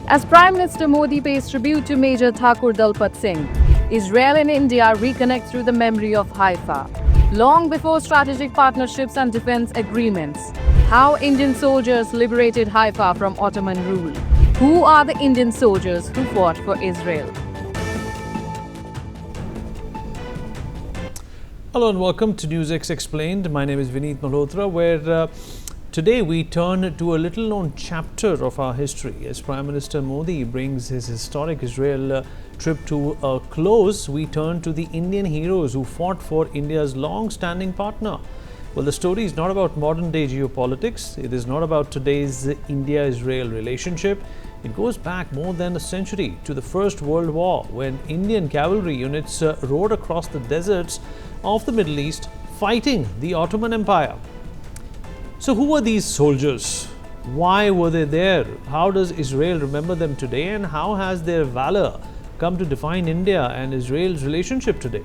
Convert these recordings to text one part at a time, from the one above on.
As Prime Minister Modi pays tribute to Major Thakur Dalpat Singh, Israel and India reconnect through the memory of Haifa. Long before strategic partnerships and defense agreements, how Indian soldiers liberated Haifa from Ottoman rule. Who are the Indian soldiers who fought for Israel? Hello and welcome to NewsX Explained. My name is Vineet Malhotra, where today we turn to a little known chapter of our history. As Prime Minister Modi brings his historic Israel trip to a close, we turn to the Indian heroes who fought for India's long-standing partner. Well, the story is not about modern-day geopolitics. It is not about today's India-Israel relationship. It goes back more than a century to the First World War, when Indian cavalry units rode across the deserts of the Middle East fighting the Ottoman Empire. So who were these soldiers? Why were they there? How does Israel remember them today? And how has their valor come to define India and Israel's relationship today?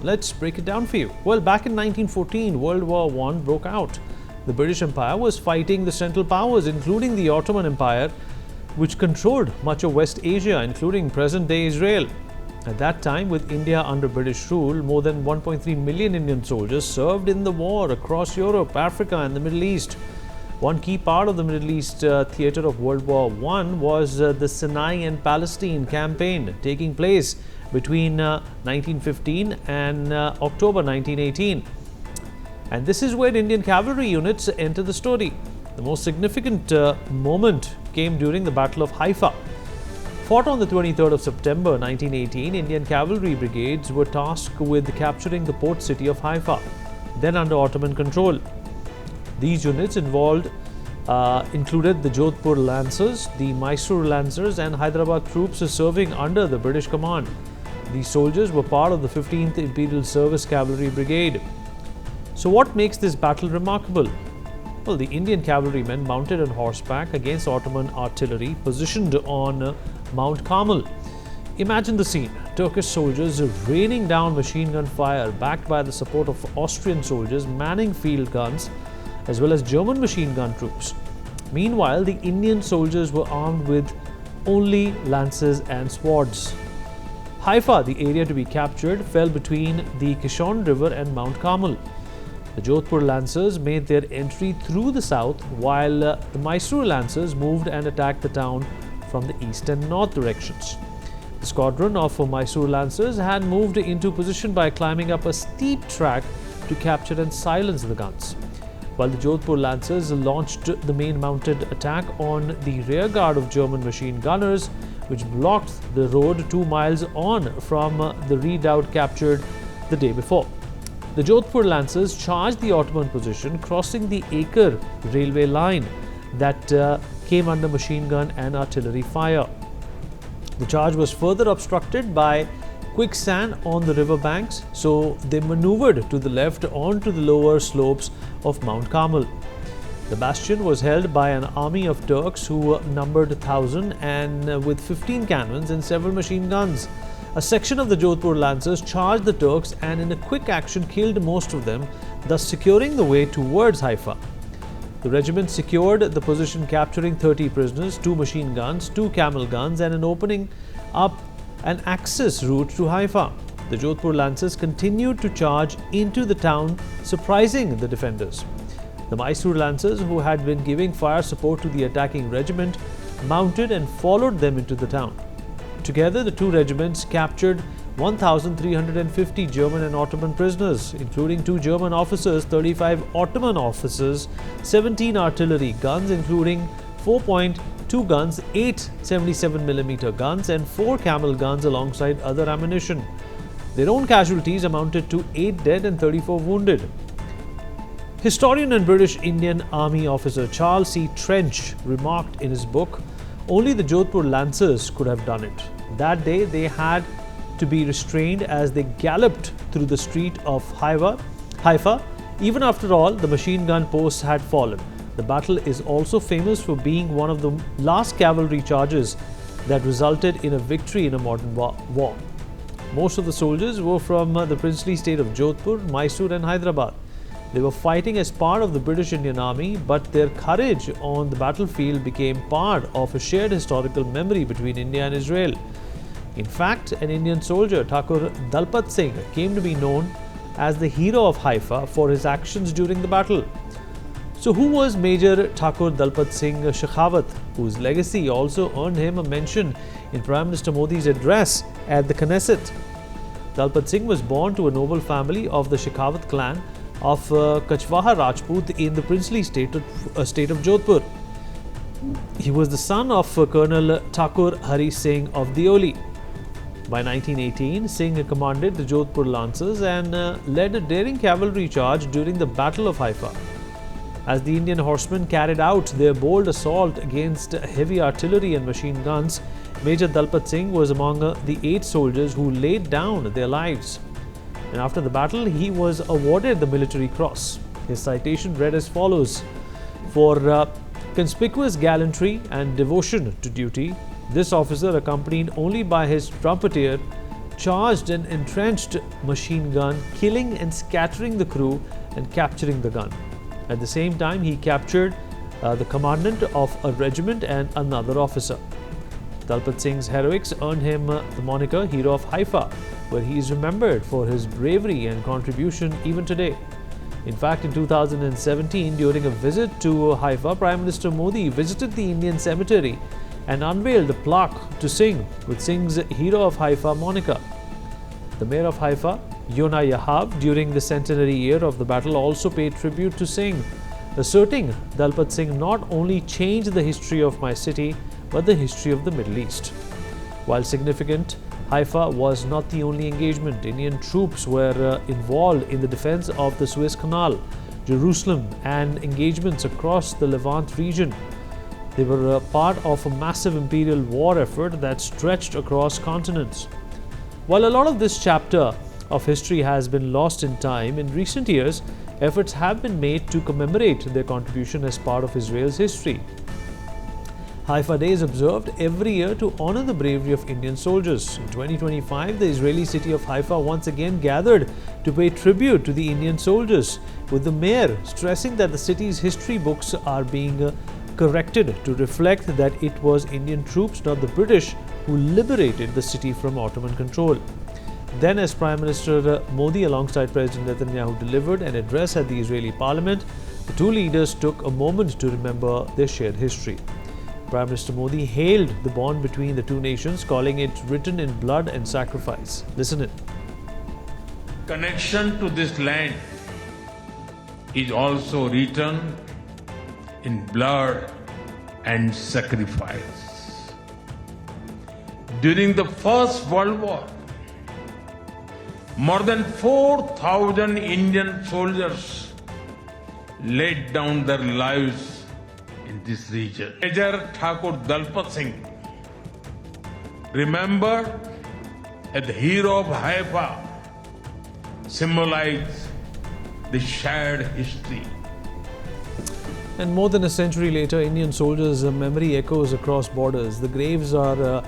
Let's break it down for you. Well, back in 1914, World War I broke out. The British Empire was fighting the Central Powers, including the Ottoman Empire, which controlled much of West Asia, including present-day Israel. At that time, with India under British rule, more than 1.3 million Indian soldiers served in the war across Europe, Africa and the Middle East. One key part of the Middle East theatre of World War I was the Sinai and Palestine campaign, taking place between 1915 and October 1918. And this is where Indian cavalry units enter the story. The most significant moment came during the Battle of Haifa. Fought on the 23rd of September 1918, Indian cavalry brigades were tasked with capturing the port city of Haifa, then under Ottoman control. These units included the Jodhpur Lancers, the Mysore Lancers and Hyderabad troops serving under the British command. These soldiers were part of the 15th Imperial Service Cavalry Brigade. So what makes this battle remarkable? Well, the Indian cavalrymen mounted on horseback against Ottoman artillery positioned on Mount Carmel. Imagine the scene. Turkish soldiers raining down machine gun fire backed by the support of Austrian soldiers manning field guns as well as German machine gun troops. Meanwhile, the Indian soldiers were armed with only lances and swords. Haifa, the area to be captured, fell between the Kishon River and Mount Carmel. The Jodhpur Lancers made their entry through the south, while the Mysore Lancers moved and attacked the town from the east and north directions. The squadron of Mysore Lancers had moved into position by climbing up a steep track to capture and silence the guns, while the Jodhpur Lancers launched the main mounted attack on the rear guard of German machine gunners, which blocked the road 2 miles on from the redoubt captured the day before. The Jodhpur Lancers charged the Ottoman position, crossing the Acre railway line that came under machine gun and artillery fire. The charge was further obstructed by quicksand on the river banks, so they maneuvered to the left onto the lower slopes of Mount Carmel. The bastion was held by an army of Turks who numbered 1,000 and with 15 cannons and several machine guns. A section of the Jodhpur Lancers charged the Turks and in a quick action killed most of them, thus securing the way towards Haifa. The regiment secured the position, capturing 30 prisoners, 2 machine guns, 2 camel guns and opening up an access route to Haifa. The Jodhpur Lancers continued to charge into the town, surprising the defenders. The Mysore Lancers, who had been giving fire support to the attacking regiment, mounted and followed them into the town. Together, the two regiments captured 1,350 German and Ottoman prisoners, including 2 German officers, 35 Ottoman officers, 17 artillery guns, including 4.2 guns, 8 77mm guns, and 4 camel guns alongside other ammunition. Their own casualties amounted to 8 dead and 34 wounded. Historian and British Indian Army officer Charles C. Trench remarked in his book, "Only the Jodhpur Lancers could have done it. That day they had to be restrained as they galloped through the street of Haifa. Even after all, the machine gun posts had fallen. The battle is also famous for being one of the last cavalry charges that resulted in a victory in a modern war. Most of the soldiers were from the princely state of Jodhpur, Mysore and Hyderabad. They were fighting as part of the British Indian Army, but their courage on the battlefield became part of a shared historical memory between India and Israel. In fact, an Indian soldier, Thakur Dalpat Singh, came to be known as the hero of Haifa for his actions during the battle. So who was Major Thakur Dalpat Singh Shekhawat, whose legacy also earned him a mention in Prime Minister Modi's address at the Knesset? Dalpat Singh was born to a noble family of the Shekhawat clan of Kachwaha Rajput in the princely state of Jodhpur. He was the son of Colonel Thakur Hari Singh of Deoli. By 1918, Singh commanded the Jodhpur Lancers and led a daring cavalry charge during the Battle of Haifa. As the Indian horsemen carried out their bold assault against heavy artillery and machine guns, Major Dalpat Singh was among the 8 soldiers who laid down their lives. And after the battle, he was awarded the Military Cross. His citation read as follows: "For conspicuous gallantry and devotion to duty, this officer, accompanied only by his trumpeter, charged an entrenched machine gun, killing and scattering the crew and capturing the gun. At the same time, he captured the commandant of a regiment and another officer." Dalpat Singh's heroics earned him the moniker Hero of Haifa, where he is remembered for his bravery and contribution even today. In fact, in 2017, during a visit to Haifa, Prime Minister Modi visited the Indian cemetery and unveiled a plaque to Singh with Singh's Hero of Haifa moniker. The Mayor of Haifa, Yona Yahav, during the centenary year of the battle, also paid tribute to Singh, asserting Dalpat Singh not only changed the history of my city, but the history of the Middle East. While significant, Haifa was not the only engagement. Indian troops were involved in the defense of the Suez Canal, Jerusalem, and engagements across the Levant region. They were part of a massive imperial war effort that stretched across continents. While a lot of this chapter of history has been lost in time, in recent years, efforts have been made to commemorate their contribution as part of Israel's history. Haifa Day is observed every year to honor the bravery of Indian soldiers. In 2025, the Israeli city of Haifa once again gathered to pay tribute to the Indian soldiers, with the mayor stressing that the city's history books are being corrected to reflect that it was Indian troops, not the British, who liberated the city from Ottoman control. Then, as Prime Minister Modi alongside President Netanyahu delivered an address at the Israeli parliament, the two leaders took a moment to remember their shared history. Prime Minister Modi hailed the bond between the two nations, calling it written in blood and sacrifice. Listen in. Connection to this land is also written in blood and sacrifice. During the First World War, more than 4,000 Indian soldiers laid down their lives in this region. Major Thakur Dalpat Singh, remembered as the hero of Haifa, symbolizes the shared history. And more than a century later, Indian soldiers' memory echoes across borders. The graves are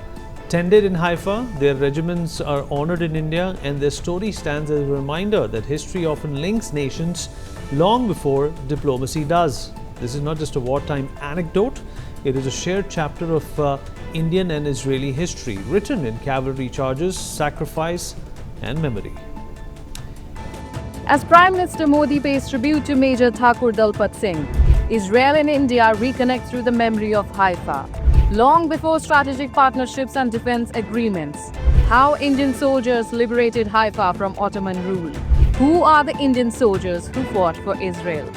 tended in Haifa, their regiments are honored in India, and their story stands as a reminder that history often links nations long before diplomacy does. This is not just a wartime anecdote, it is a shared chapter of Indian and Israeli history, written in cavalry charges, sacrifice, and memory. As Prime Minister Modi pays tribute to Major Thakur Dalpat Singh, Israel and India reconnect through the memory of Haifa. Long before strategic partnerships and defense agreements, how Indian soldiers liberated Haifa from Ottoman rule. Who are the Indian soldiers who fought for Israel?